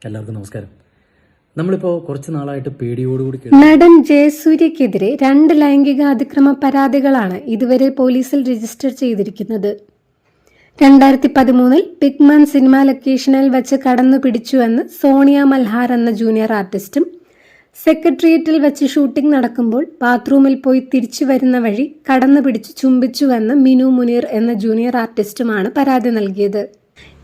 എല്ലാവർക്കും നമസ്കാരം. നമ്മളിപ്പോൾ കുറച്ച് നാളായിട്ട് പേടിയോടുകൂടി നടൻ ജയസൂര്യക്കെതിരെ 2 ലൈംഗിക അതിക്രമ പരാതികളാണ് ഇതുവരെ പോലീസിൽ രജിസ്റ്റർ ചെയ്തിരിക്കുന്നത്. 2013 പിഗ്മാൻ സിനിമ ലൊക്കേഷനിൽ വെച്ച് കടന്നു പിടിച്ചുവെന്ന് സോണിയ മൽഹാർ എന്ന ജൂനിയർ ആർട്ടിസ്റ്റും, സെക്രട്ടേറിയറ്റിൽ വെച്ച് ഷൂട്ടിംഗ് നടക്കുമ്പോൾ ബാത്റൂമിൽ പോയി തിരിച്ചു വരുന്ന വഴി കടന്നു പിടിച്ച് ചുംബിച്ചുവെന്ന് മിനു മുനീർ എന്ന ജൂനിയർ ആർട്ടിസ്റ്റുമാണ് പരാതി നൽകിയത്.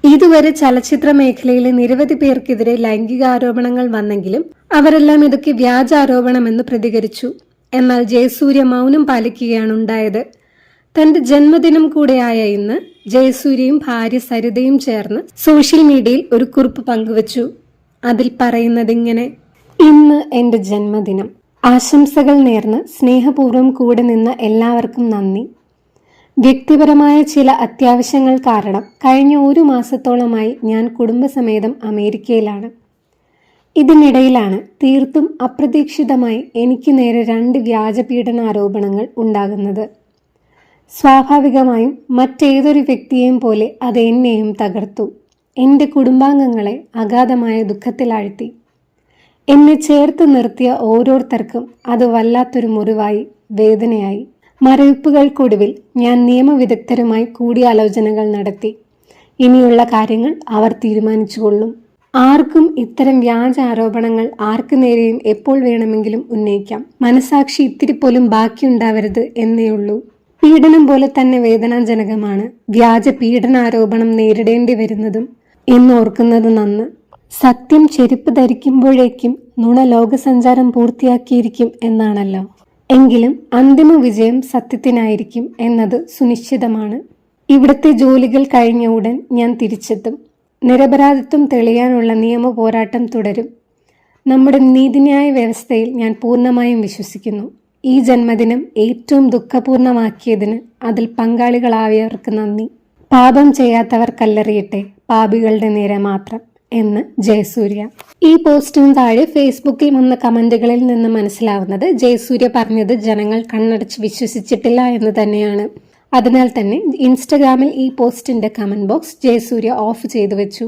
ഇതുവരെ ചലച്ചിത്ര മേഖലയിലെ നിരവധി പേർക്കെതിരെ ലൈംഗിക ആരോപണങ്ങൾ വന്നെങ്കിലും അവരെല്ലാം ഇതൊക്കെ വ്യാജ ആരോപണമെന്ന് പ്രതികരിച്ചു. എന്നാൽ ജയസൂര്യ മൗനം പാലിക്കുകയാണ് ഉണ്ടായത്. തന്റെ ജന്മദിനം കൂടെയായ ഇന്ന് ജയസൂര്യയും ഭാര്യ സരിതയും ചേർന്ന് സോഷ്യൽ മീഡിയയിൽ ഒരു കുറിപ്പ് പങ്കുവച്ചു. അതിൽ പറയുന്നത് ഇങ്ങനെ: ഇന്ന് എന്റെ ജന്മദിനം. ആശംസകൾ നേർന്ന് സ്നേഹപൂർവ്വം കൂടെ നിന്ന എല്ലാവർക്കും നന്ദി. വ്യക്തിപരമായ ചില അത്യാവശ്യങ്ങൾ കാരണം കഴിഞ്ഞ 1 മാസത്തോളമായി ഞാൻ കുടുംബസമേതം അമേരിക്കയിലാണ്. ഇതിനിടയിലാണ് തീർത്തും അപ്രതീക്ഷിതമായി എനിക്ക് നേരെ 2 വ്യാജ പീഡനാരോപണങ്ങൾ ഉണ്ടാകുന്നത്. സ്വാഭാവികമായും മറ്റേതൊരു വ്യക്തിയെയും പോലെ അത് എന്നെയും തകർത്തു. എൻ്റെ കുടുംബാംഗങ്ങളെ അഗാധമായ ദുഃഖത്തിലാഴ്ത്തി. എന്നെ ചേർത്ത് നിർത്തിയ ഓരോരുത്തർക്കും അത് വല്ലാത്തൊരു മുറിവായി, വേദനയായി. മരവിപ്പുകൾക്കൊടുവിൽ ഞാൻ നിയമവിദഗ്ധരുമായി കൂടിയാലോചനകൾ നടത്തി. ഇനിയുള്ള കാര്യങ്ങൾ അവർ തീരുമാനിച്ചുകൊള്ളും. ആർക്കും ഇത്തരം വ്യാജ ആരോപണങ്ങൾ ആർക്കു നേരെയും എപ്പോൾ വേണമെങ്കിലും ഉന്നയിക്കാം. മനസാക്ഷി ഇത്തിരി പോലും ബാക്കിയുണ്ടാവരുത് എന്നേയുള്ളൂ. പീഡനം പോലെ തന്നെ വേദനാജനകമാണ് വ്യാജ പീഡനാരോപണം നേരിടേണ്ടി വരുന്നതും എന്നോർക്കുന്നത് നന്ന്. സത്യം ചെരുപ്പ് ധരിക്കുമ്പോഴേക്കും നുണ ലോകസഞ്ചാരം പൂർത്തിയാക്കിയിരിക്കും എന്നാണല്ലോ. എങ്കിലും അന്തിമ വിജയം സത്യത്തിനായിരിക്കും എന്നത് സുനിശ്ചിതമാണ്. ഇവിടുത്തെ ജോലികൾ കഴിഞ്ഞ ഉടൻ ഞാൻ തിരിച്ചെത്തും. നിരപരാധിത്വം തെളിയാനുള്ള നിയമ പോരാട്ടം തുടരും. നമ്മുടെ നീതിന്യായ വ്യവസ്ഥയിൽ ഞാൻ പൂർണ്ണമായും വിശ്വസിക്കുന്നു. ഈ ജന്മദിനം ഏറ്റവും ദുഃഖപൂർണമാക്കിയതിന് അതിൽ പങ്കാളികളായവർക്ക് നന്ദി. പാപം ചെയ്യാത്തവർ കല്ലെറിയട്ടെ, പാപികളുടെ നേരെ മാത്രം എന്ന് ജയസൂര്യ. ഈ പോസ്റ്റിന് താഴെ ഫേസ്ബുക്കിൽ വന്ന കമന്റുകളിൽ നിന്ന് മനസ്സിലാവുന്നത് ജയസൂര്യ പറഞ്ഞത് ജനങ്ങൾ കണ്ണടച്ച് വിശ്വസിച്ചിട്ടില്ല എന്ന് തന്നെയാണ്. അതിനാൽ തന്നെ ഇൻസ്റ്റഗ്രാമിൽ ഈ പോസ്റ്റിന്റെ കമന്റ് ബോക്സ് ജയസൂര്യ ഓഫ് ചെയ്തു വെച്ചു.